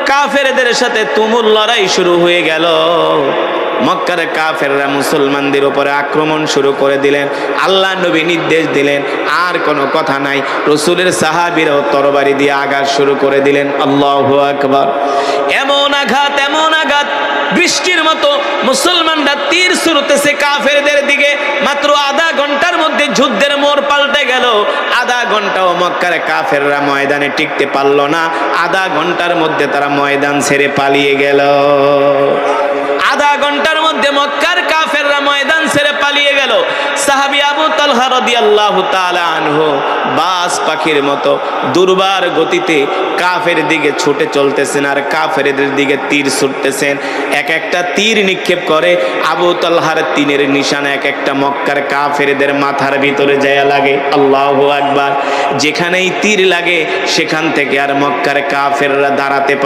কাফেরদের সাথে তুমুল লড়াই শুরু হয়ে গেল। মক্কার কাফেররা মুসলমানদের উপরে আক্রমণ শুরু করে দিলেন। আল্লাহ নবী নির্দেশ দিলেন, আর কোনো কথা নাই। রাসূলের সাহাবীরাও তরবারি দিয়ে আঘাত শুরু করে দিলেন। আল্লাহু আকবার। এমন আঘাত বৃষ্টির মতো মুসলমানরা তীর ছুড়তেছে কাফেরদের দিকে। মাত্র আধা ঘন্টার মধ্যে যুদ্ধের মোড় পাল্টে গেল। আধা ঘন্টাও মক্কার কাফেররা ময়দানে টিকতে পারল না। আধা ঘন্টার মধ্যে তারা ময়দান ছেড়ে পালিয়ে গেল। আধা ঘন্টার মধ্যে মক্কার কাফেররা ময়দান ছেড়ে পালিয়ে গেল। সাহাবী আবু তালহা রাদিয়াল্লাহু তাআলা আনহু বাজ পাখির মতো দুর্বার গতিতে কাফের দিকে ছুটে চলতেছেন আর কাফেরদের দিকে তীর ছুটতেছেন। এক একটা তীর নিক্ষেপ করে আবু তালহার তীরের নিশানা এক একটা মক্কার কাফেরদের মাথার ভিতরে যায় লাগে। আল্লাহু আকবার। যেখানেই তীর লাগে সেখান থেকে আর মক্কার কাফেররা দাঁড়াতে পারে